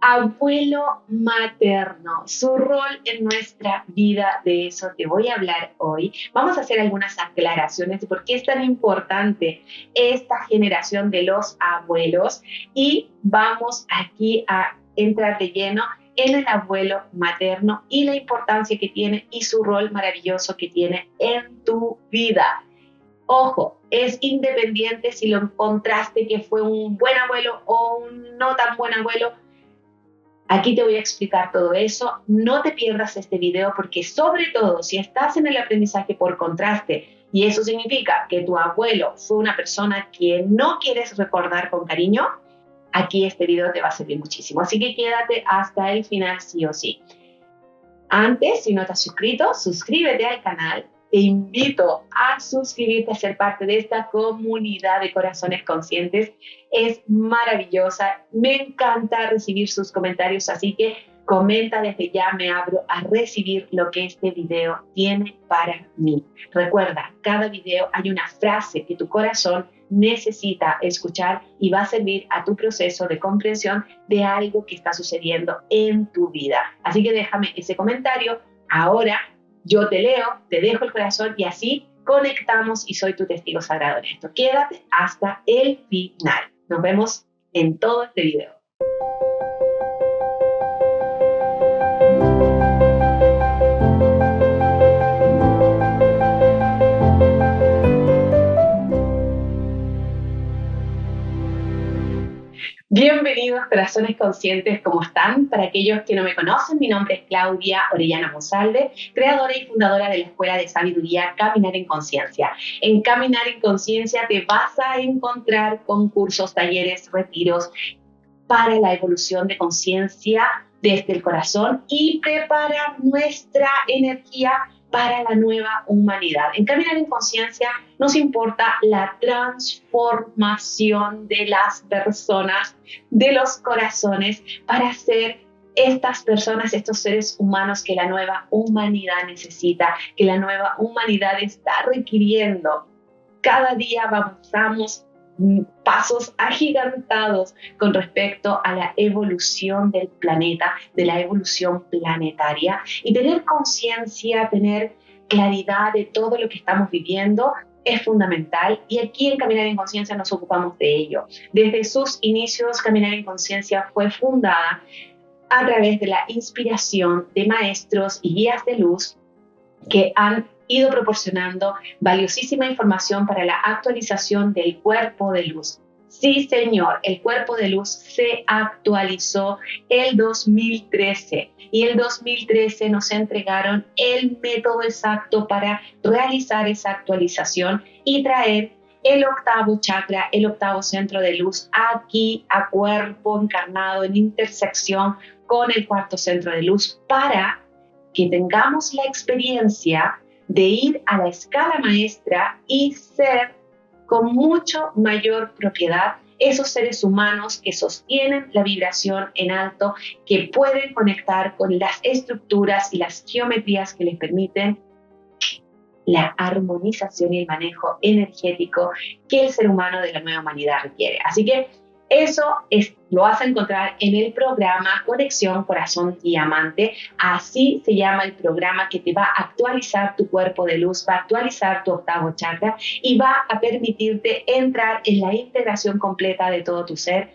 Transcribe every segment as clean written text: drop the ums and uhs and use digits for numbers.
Abuelo materno, su rol en nuestra vida, de eso te voy a hablar hoy. Vamos a hacer algunas aclaraciones de por qué es tan importante esta generación de los abuelos y vamos aquí a entrar de lleno en el abuelo materno y la importancia que tiene y su rol maravilloso que tiene en tu vida. Ojo, es independiente si lo encontraste que fue un buen abuelo o un no tan buen abuelo. Aquí te voy a explicar todo eso. No te pierdas este video porque sobre todo si estás en el aprendizaje por contraste y eso significa que tu abuelo fue una persona que no quieres recordar con cariño, aquí este video te va a servir muchísimo. Así que quédate hasta el final sí o sí. Antes, si no te has suscrito, suscríbete al canal. Te invito a suscribirte a ser parte de esta comunidad de corazones conscientes. Es maravillosa. Me encanta recibir sus comentarios, así que comenta desde ya, me abro a recibir lo que este video tiene para mí. Recuerda, cada video hay una frase que tu corazón necesita escuchar y va a servir a tu proceso de comprensión de algo que está sucediendo en tu vida. Así que déjame ese comentario. Ahora yo te leo, te dejo el corazón y así conectamos y soy tu testigo sagrado en esto. Quédate hasta el final. Nos vemos en todo este video. Bienvenidos, corazones conscientes, ¿cómo están? Para aquellos que no me conocen, mi nombre es Claudia Orellana Monsalve, creadora y fundadora de la Escuela de Sabiduría Caminar en Conciencia. En Caminar en Conciencia te vas a encontrar con cursos, talleres, retiros para la evolución de conciencia desde el corazón y preparar nuestra energía para la nueva humanidad. En Caminar en Conciencia nos importa la transformación de las personas, de los corazones, para ser estas personas, estos seres humanos que la nueva humanidad necesita, que la nueva humanidad está requiriendo. Cada día avanzamos pasos agigantados con respecto a la evolución del planeta, de la evolución planetaria, y tener conciencia, tener claridad de todo lo que estamos viviendo es fundamental, y aquí en Caminar en Conciencia nos ocupamos de ello. Desde sus inicios, Caminar en Conciencia fue fundada a través de la inspiración de maestros y guías de luz que han ido proporcionando valiosísima información para la actualización del cuerpo de luz. Sí, señor, el cuerpo de luz se actualizó el 2013 y el 2013 nos entregaron el método exacto para realizar esa actualización y traer el octavo chakra, el octavo centro de luz aquí a cuerpo encarnado en intersección con el cuarto centro de luz para que tengamos la experiencia de ir a la escala maestra y ser con mucho mayor propiedad esos seres humanos que sostienen la vibración en alto, que pueden conectar con las estructuras y las geometrías que les permiten la armonización y el manejo energético que el ser humano de la nueva humanidad requiere. Así que eso lo vas a encontrar en el programa Conexión Corazón Diamante. Así se llama el programa que te va a actualizar tu cuerpo de luz, va a actualizar tu octavo chakra y va a permitirte entrar en la integración completa de todo tu ser,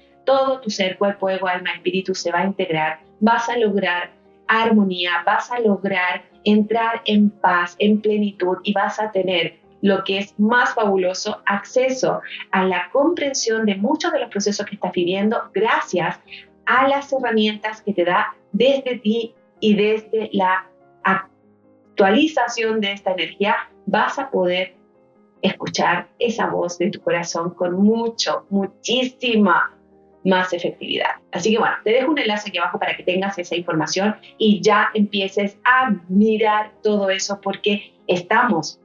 cuerpo, ego, alma, espíritu se va a integrar. Vas a lograr armonía, vas a lograr entrar en paz, en plenitud y vas a tener lo que es más fabuloso, acceso a la comprensión de muchos de los procesos que estás viviendo gracias a las herramientas que te da desde ti y desde la actualización de esta energía. Vas a poder escuchar esa voz de tu corazón con muchísima más efectividad. Así que bueno, te dejo un enlace aquí abajo para que tengas esa información y ya empieces a mirar todo eso porque estamos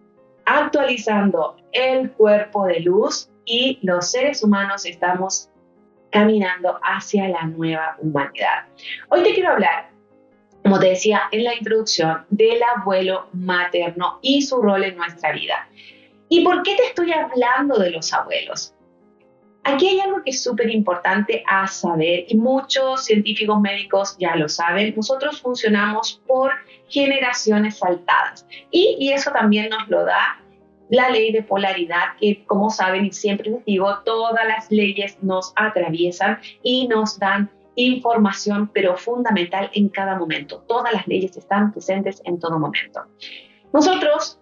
actualizando el cuerpo de luz y los seres humanos estamos caminando hacia la nueva humanidad. Hoy te quiero hablar, como te decía en la introducción, del abuelo materno y su rol en nuestra vida. ¿Y por qué te estoy hablando de los abuelos? Aquí hay algo que es súper importante a saber y muchos científicos médicos ya lo saben. Nosotros funcionamos por generaciones saltadas y eso también nos lo da la ley de polaridad, que como saben y siempre les digo, todas las leyes nos atraviesan y nos dan información, pero fundamental en cada momento. Todas las leyes están presentes en todo momento. Nosotros,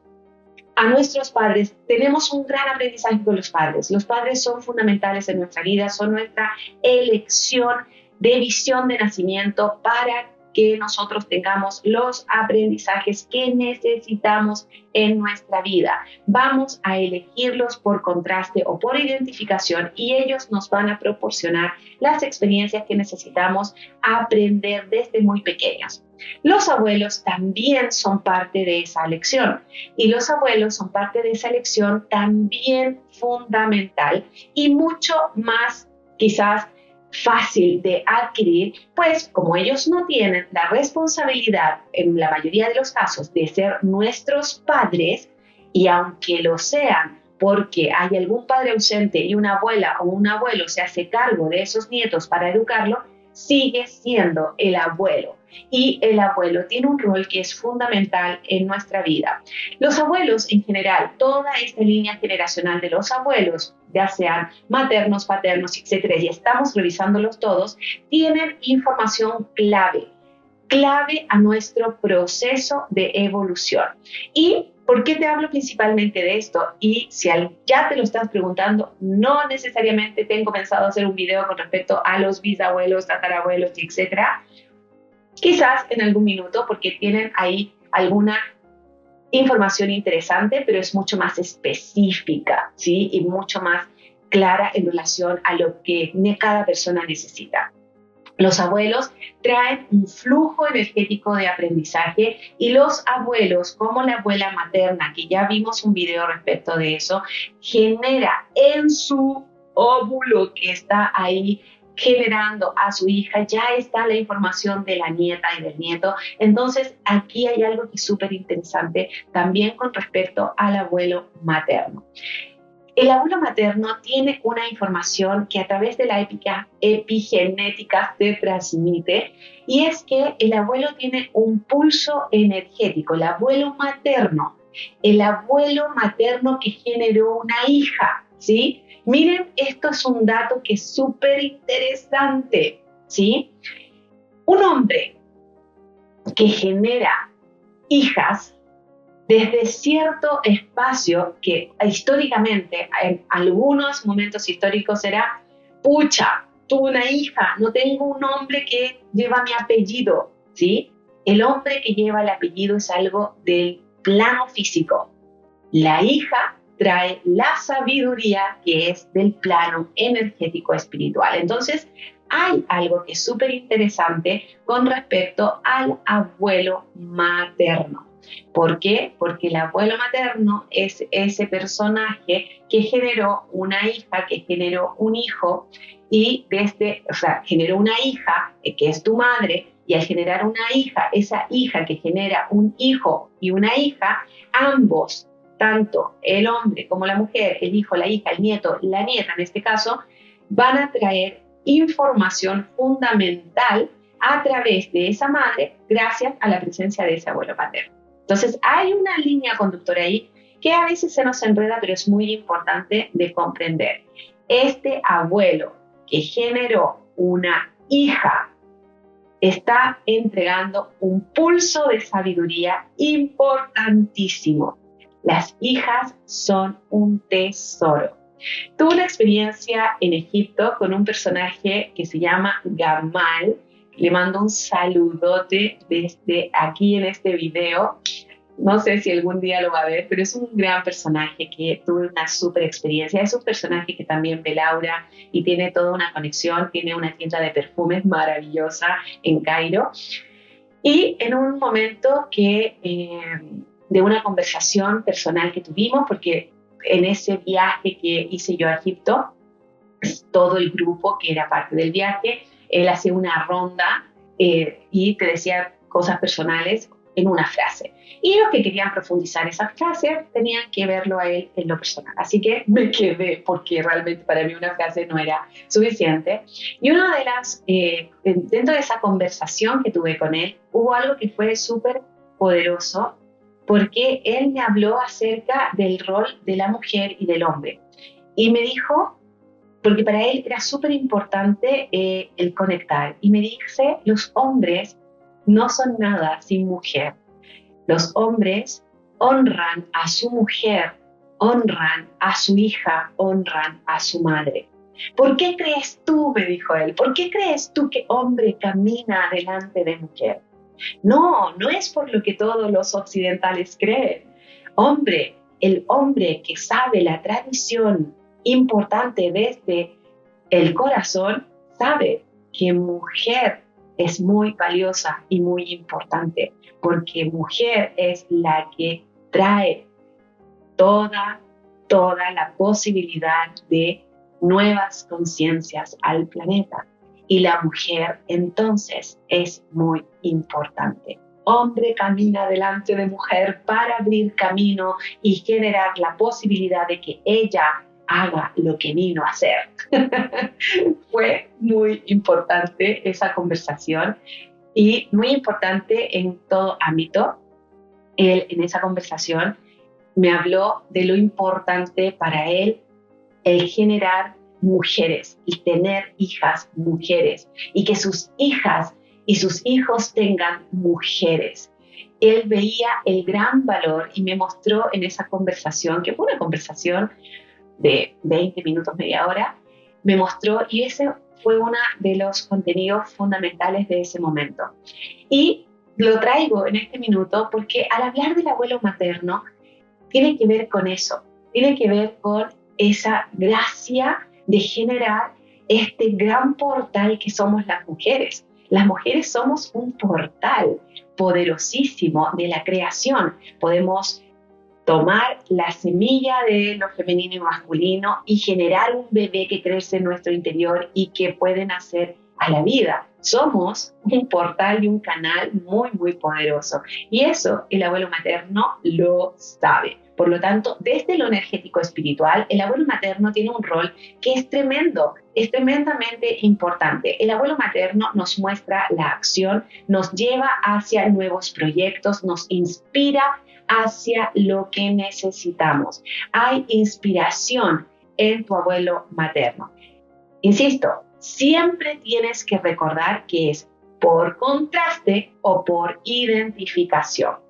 a nuestros padres, tenemos un gran aprendizaje con los padres. Los padres son fundamentales en nuestra vida, son nuestra elección de visión de nacimiento para que nosotros tengamos los aprendizajes que necesitamos en nuestra vida. Vamos a elegirlos por contraste o por identificación y ellos nos van a proporcionar las experiencias que necesitamos aprender desde muy pequeños. Los abuelos también son parte de esa elección y los abuelos son parte de esa elección también fundamental y mucho más quizás fácil de adquirir, pues como ellos no tienen la responsabilidad en la mayoría de los casos de ser nuestros padres, y aunque lo sean porque hay algún padre ausente y una abuela o un abuelo se hace cargo de esos nietos para educarlo, sigue siendo el abuelo. Y el abuelo tiene un rol que es fundamental en nuestra vida. Los abuelos en general, toda esta línea generacional de los abuelos, ya sean maternos, paternos, etcétera, y estamos revisándolos todos, tienen información clave a nuestro proceso de evolución. ¿Y por qué te hablo principalmente de esto? Y si ya te lo estás preguntando, no necesariamente tengo pensado hacer un video con respecto a los bisabuelos, tatarabuelos, etcétera. Quizás en algún minuto, porque tienen ahí alguna información interesante, pero es mucho más específica, ¿sí? Y mucho más clara en relación a lo que cada persona necesita. Los abuelos traen un flujo energético de aprendizaje y los abuelos, como la abuela materna, que ya vimos un video respecto de eso, genera en su óvulo que está ahí generando a su hija, ya está la información de la nieta y del nieto. Entonces aquí hay algo que es súper interesante también con respecto al abuelo materno. El abuelo materno tiene una información que a través de la epigenética se transmite, y es que el abuelo tiene un pulso energético, el abuelo materno que generó una hija, ¿sí? Miren, esto es un dato que es súper interesante, ¿sí? Un hombre que genera hijas desde cierto espacio que históricamente, en algunos momentos históricos será, pucha, tuve una hija, no tengo un hombre que lleva mi apellido, ¿sí? El hombre que lleva el apellido es algo del plano físico. La hija trae la sabiduría que es del plano energético espiritual. Entonces, hay algo que es súper interesante con respecto al abuelo materno. ¿Por qué? Porque el abuelo materno es ese personaje que generó una hija, que generó un hijo, y generó una hija que es tu madre, y al generar una hija, esa hija que genera un hijo y una hija, ambos, tanto el hombre como la mujer, el hijo, la hija, el nieto, la nieta en este caso, van a traer información fundamental a través de esa madre gracias a la presencia de ese abuelo paterno. Entonces hay una línea conductora ahí que a veces se nos enreda, pero es muy importante de comprender. Este abuelo que generó una hija está entregando un pulso de sabiduría importantísimo. Las hijas son un tesoro. Tuve una experiencia en Egipto con un personaje que se llama Gamal. Le mando un saludote desde aquí en este video. No sé si algún día lo va a ver, pero es un gran personaje que tuve una súper experiencia. Es un personaje que también ve Laura y tiene toda una conexión. Tiene una tienda de perfumes maravillosa en Cairo. Y en un momento de una conversación personal que tuvimos, porque en ese viaje que hice yo a Egipto, todo el grupo que era parte del viaje, él hacía una ronda y te decía cosas personales en una frase. Y los que querían profundizar esa frase tenían que verlo a él en lo personal. Así que me quedé porque realmente para mí una frase no era suficiente. Y una de las, dentro de esa conversación que tuve con él, hubo algo que fue súper poderoso porque él me habló acerca del rol de la mujer y del hombre. Y me dijo, porque para él era súper importante el conectar, y me dice, los hombres no son nada sin mujer. Los hombres honran a su mujer, honran a su hija, honran a su madre. ¿Por qué crees tú, me dijo él, por qué crees tú que hombre camina delante de mujer? No, no es por lo que todos los occidentales creen. Hombre, el hombre que sabe la tradición importante desde el corazón, sabe que mujer es muy valiosa y muy importante, porque mujer es la que trae toda la posibilidad de nuevas conciencias al planeta. Y la mujer entonces es muy importante. Hombre camina delante de mujer para abrir camino y generar la posibilidad de que ella haga lo que vino a hacer. Fue muy importante esa conversación y muy importante en todo ámbito. Él en esa conversación me habló de lo importante para él el generar mujeres y tener hijas mujeres y que sus hijas y sus hijos tengan mujeres. Él veía el gran valor y me mostró en esa conversación, que fue una conversación de 20 minutos, media hora, me mostró, y ese fue uno de los contenidos fundamentales de ese momento. Y lo traigo en este minuto porque al hablar del abuelo materno, tiene que ver con eso, tiene que ver con esa gracia de generar este gran portal que somos las mujeres. Las mujeres somos un portal poderosísimo de la creación. Podemos tomar la semilla de lo femenino y masculino y generar un bebé que crece en nuestro interior y que puede nacer a la vida. Somos un portal y un canal muy, muy poderoso. Y eso el abuelo materno lo sabe. Por lo tanto, desde lo energético espiritual, el abuelo materno tiene un rol que es tremendo, es tremendamente importante. El abuelo materno nos muestra la acción, nos lleva hacia nuevos proyectos, nos inspira hacia lo que necesitamos. Hay inspiración en tu abuelo materno. Insisto, siempre tienes que recordar que es por contraste o por identificación.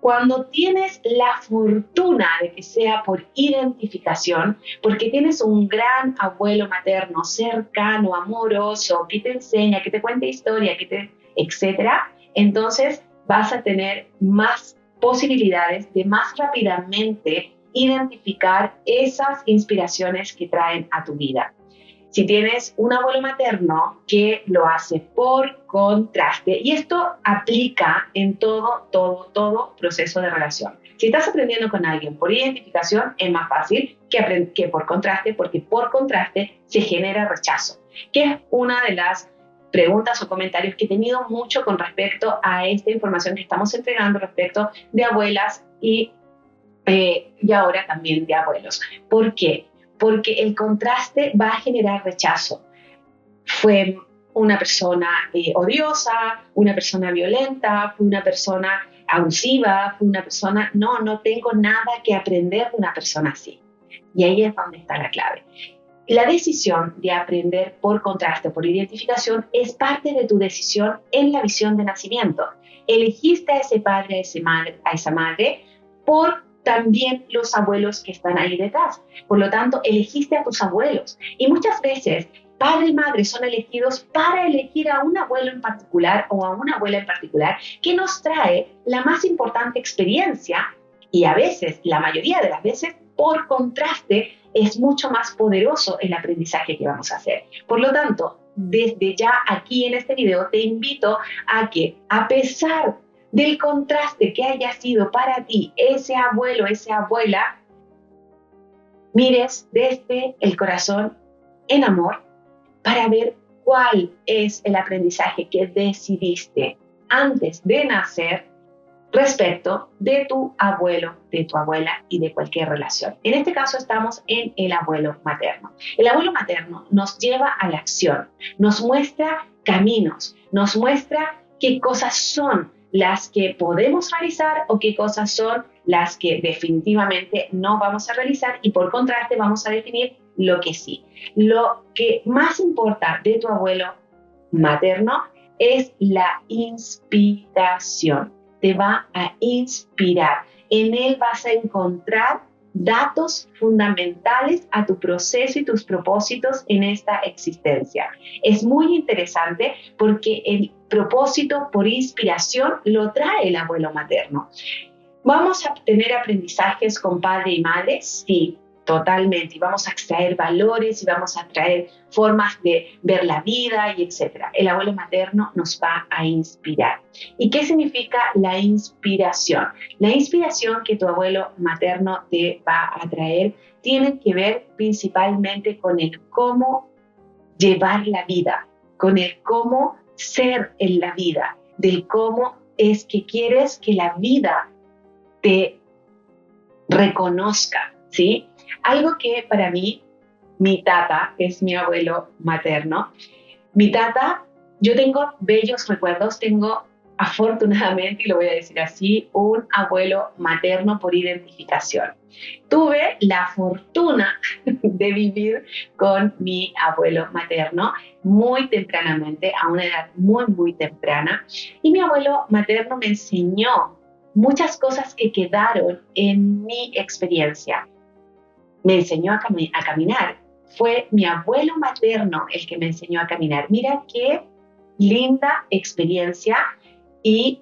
Cuando tienes la fortuna de que sea por identificación, porque tienes un gran abuelo materno cercano, amoroso, que te enseña, que te cuenta historia, etcétera, entonces vas a tener más posibilidades de más rápidamente identificar esas inspiraciones que traen a tu vida. Si tienes un abuelo materno que lo hace por contraste, y esto aplica en todo proceso de relación. Si estás aprendiendo con alguien por identificación, es más fácil que por contraste, porque por contraste se genera rechazo, que es una de las preguntas o comentarios que he tenido mucho con respecto a esta información que estamos entregando respecto de abuelas y ahora también de abuelos. ¿Por qué? Porque el contraste va a generar rechazo. Fue una persona odiosa, una persona violenta, fue una persona abusiva, fue una persona... No tengo nada que aprender de una persona así. Y ahí es donde está la clave. La decisión de aprender por contraste, por identificación, es parte de tu decisión en la visión de nacimiento. Elegiste a ese padre, a esa madre, por también los abuelos que están ahí detrás. Por lo tanto, elegiste a tus abuelos. Y muchas veces, padre y madre son elegidos para elegir a un abuelo en particular o a una abuela en particular que nos trae la más importante experiencia, y a veces, la mayoría de las veces, por contraste, es mucho más poderoso el aprendizaje que vamos a hacer. Por lo tanto, desde ya aquí en este video te invito a que, a pesar del contraste que haya sido para ti ese abuelo, esa abuela, mires desde el corazón en amor para ver cuál es el aprendizaje que decidiste antes de nacer respecto de tu abuelo, de tu abuela y de cualquier relación. En este caso estamos en el abuelo materno. El abuelo materno nos lleva a la acción, nos muestra caminos, nos muestra qué cosas son las que podemos realizar o qué cosas son las que definitivamente no vamos a realizar, y por contraste vamos a definir lo que sí. Lo que más importa de tu abuelo materno es la inspiración. Te va a inspirar. En él vas a encontrar datos fundamentales a tu proceso y tus propósitos en esta existencia. Es muy interesante porque el propósito por inspiración lo trae el abuelo materno. ¿Vamos a tener aprendizajes con padre y madre? Sí, totalmente. Y vamos a extraer valores y vamos a traer formas de ver la vida y etcétera. El abuelo materno nos va a inspirar. ¿Y qué significa la inspiración? La inspiración que tu abuelo materno te va a traer tiene que ver principalmente con el cómo llevar la vida, con el cómo ser en la vida, del cómo es que quieres que la vida te reconozca, ¿sí? Algo que para mí, mi tata, que es mi abuelo materno, mi tata, yo tengo bellos recuerdos, tengo afortunadamente, y lo voy a decir así, un abuelo materno por identificación. Tuve la fortuna de vivir con mi abuelo materno muy tempranamente, a una edad muy, muy temprana, y mi abuelo materno me enseñó muchas cosas que quedaron en mi experiencia. Me enseñó a caminar. Fue mi abuelo materno el que me enseñó a caminar. Mira qué linda experiencia, y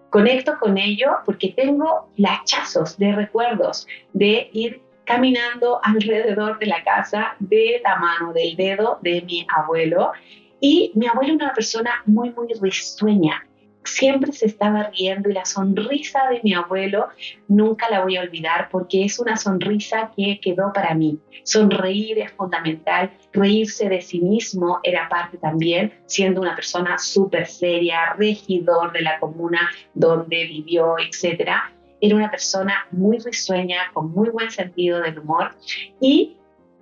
conecto con ello porque tengo flashazos de recuerdos de ir caminando alrededor de la casa de la mano, del dedo de mi abuelo. Y mi abuelo era una persona muy, muy risueña. Siempre se estaba riendo, y la sonrisa de mi abuelo nunca la voy a olvidar porque es una sonrisa que quedó para mí. Sonreír es fundamental, reírse de sí mismo era parte también, siendo una persona súper seria, regidor de la comuna donde vivió, etcétera. Era una persona muy risueña, con muy buen sentido del humor, y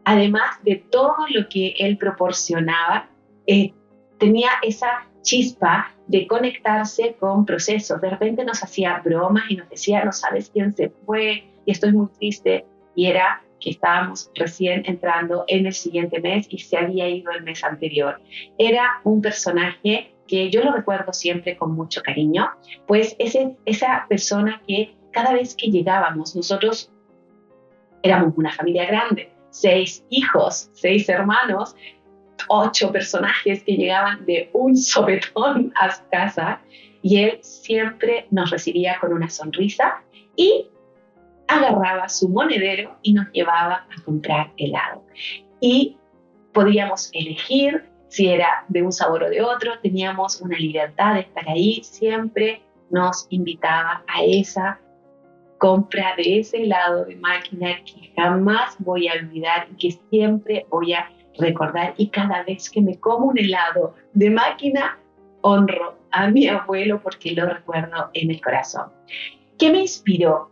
además de todo lo que él proporcionaba, tenía esa chispa de conectarse con procesos. De repente nos hacía bromas y nos decía, no sabes quién se fue y estoy muy triste, y era que estábamos recién entrando en el siguiente mes y se había ido el mes anterior. Era un personaje que yo lo recuerdo siempre con mucho cariño, pues esa persona que cada vez que llegábamos, nosotros éramos una familia grande, 6 hijos, 6 hermanos, 8 personajes que llegaban de un sopetón a su casa, y él siempre nos recibía con una sonrisa y agarraba su monedero y nos llevaba a comprar helado. Y podíamos elegir si era de un sabor o de otro, teníamos una libertad de estar ahí, siempre nos invitaba a esa compra de ese helado de máquina que jamás voy a olvidar y que siempre voy a recordar. Y cada vez que me como un helado de máquina, honro a mi abuelo porque lo recuerdo en el corazón. ¿Qué me inspiró?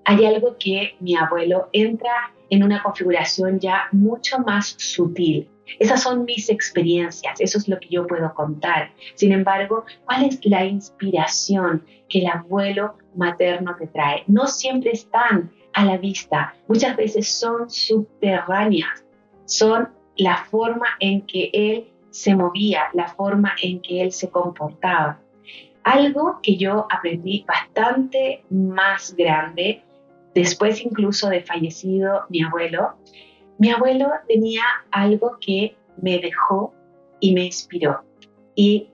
Hay algo que mi abuelo entra en una configuración ya mucho más sutil. Esas son mis experiencias, eso es lo que yo puedo contar. Sin embargo, ¿cuál es la inspiración que el abuelo materno te trae? No siempre están a la vista, muchas veces son subterráneas, son la forma en que él se movía, la forma en que él se comportaba. Algo que yo aprendí bastante más grande, después incluso de fallecido mi abuelo tenía algo que me dejó y me inspiró. Y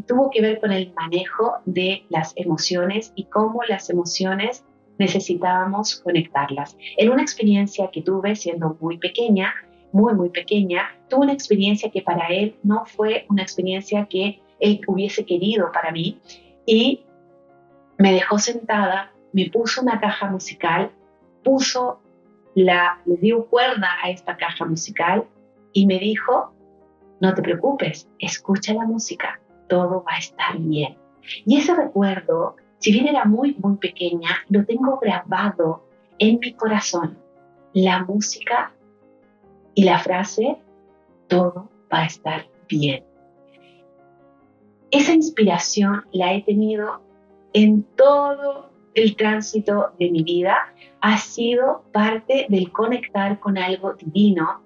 tuvo que ver con el manejo de las emociones y cómo las emociones necesitábamos conectarlas. En una experiencia que tuve siendo muy pequeña, muy pequeña, tuve una experiencia que para él no fue una experiencia que él hubiese querido para mí, y me dejó sentada, me puso una caja musical, le dio cuerda a esta caja musical y me dijo, no te preocupes, escucha la música, todo va a estar bien. Y ese recuerdo Si bien era muy, muy pequeña, lo tengo grabado en mi corazón. La música y la frase, todo va a estar bien. Esa inspiración la he tenido en todo el tránsito de mi vida. Ha sido parte del conectar con algo divino.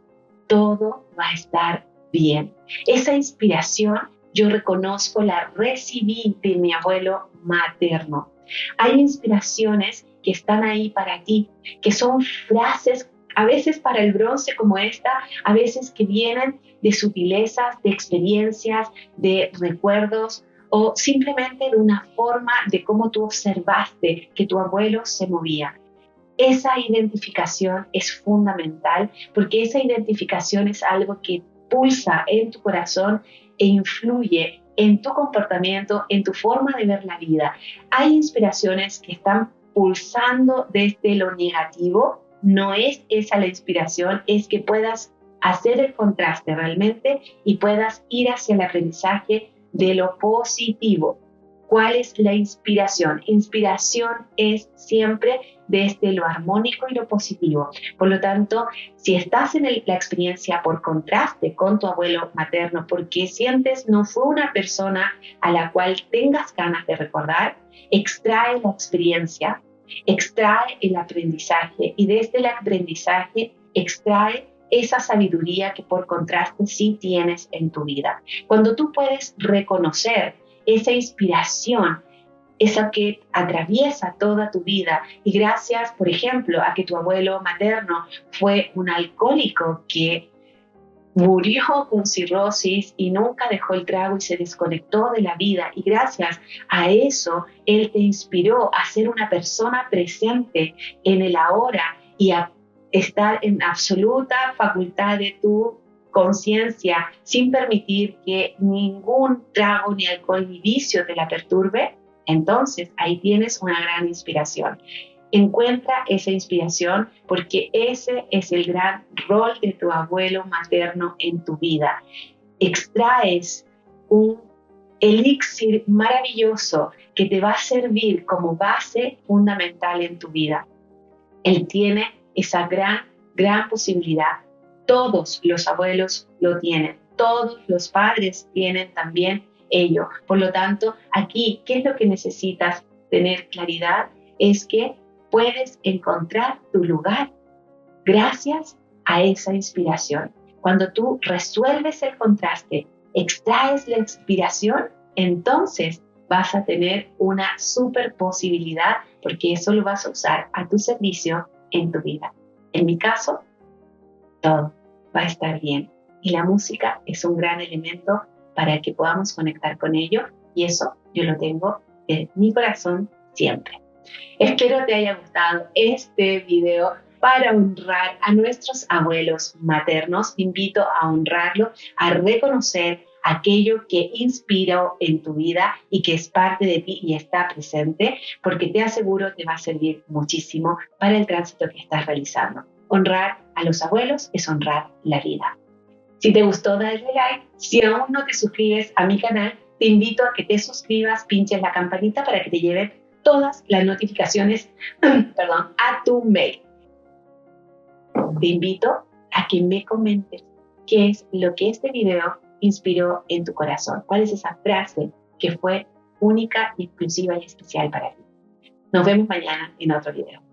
Todo va a estar bien. Esa inspiración yo reconozco, la recibí de mi abuelo materno. Hay inspiraciones que están ahí para ti, que son frases, a veces para el bronce como esta, a veces que vienen de sutilezas, de experiencias, de recuerdos o simplemente de una forma de cómo tú observaste que tu abuelo se movía. Esa identificación es fundamental porque esa identificación es algo que pulsa en tu corazón e influye en tu comportamiento, en tu forma de ver la vida. Hay inspiraciones que están pulsando desde lo negativo. No es esa la inspiración, es que puedas hacer el contraste realmente y puedas ir hacia el aprendizaje de lo positivo. ¿Cuál es la inspiración? Inspiración es siempre desde lo armónico y lo positivo. Por lo tanto, si estás en la experiencia por contraste con tu abuelo materno, porque sientes no fue una persona a la cual tengas ganas de recordar, extrae la experiencia, extrae el aprendizaje y desde el aprendizaje extrae esa sabiduría que por contraste sí tienes en tu vida. Cuando tú puedes reconocer esa inspiración, esa que atraviesa toda tu vida y gracias, por ejemplo, a que tu abuelo materno fue un alcohólico que murió con cirrosis y nunca dejó el trago y se desconectó de la vida y gracias a eso él te inspiró a ser una persona presente en el ahora y a estar en absoluta facultad de tu conciencia sin permitir que ningún trago ni alcohol ni vicio te la perturbe, entonces ahí tienes una gran inspiración. Encuentra esa inspiración porque ese es el gran rol de tu abuelo materno en tu vida. Extraes un elixir maravilloso que te va a servir como base fundamental en tu vida. Él tiene esa gran posibilidad. Todos los abuelos lo tienen. Todos los padres tienen también ello. Por lo tanto, aquí, ¿qué es lo que necesitas tener claridad? Es que puedes encontrar tu lugar gracias a esa inspiración. Cuando tú resuelves el contraste, extraes la inspiración, entonces vas a tener una super posibilidad porque eso lo vas a usar a tu servicio en tu vida. En mi caso, todo va a estar bien y la música es un gran elemento para que podamos conectar con ello y eso yo lo tengo en mi corazón siempre. Espero te haya gustado este video para honrar a nuestros abuelos maternos. Te invito a honrarlo, a reconocer aquello que inspiró en tu vida y que es parte de ti y está presente, porque te aseguro te va a servir muchísimo para el tránsito que estás realizando. Honrar a los abuelos es honrar la vida. Si te gustó, dale like. Si aún no te suscribes a mi canal, te invito a que te suscribas, pinches la campanita para que te lleven todas las notificaciones a tu mail. Te invito a que me comentes qué es lo que este video inspiró en tu corazón. ¿Cuál es esa frase que fue única, exclusiva y especial para ti? Nos vemos mañana en otro video.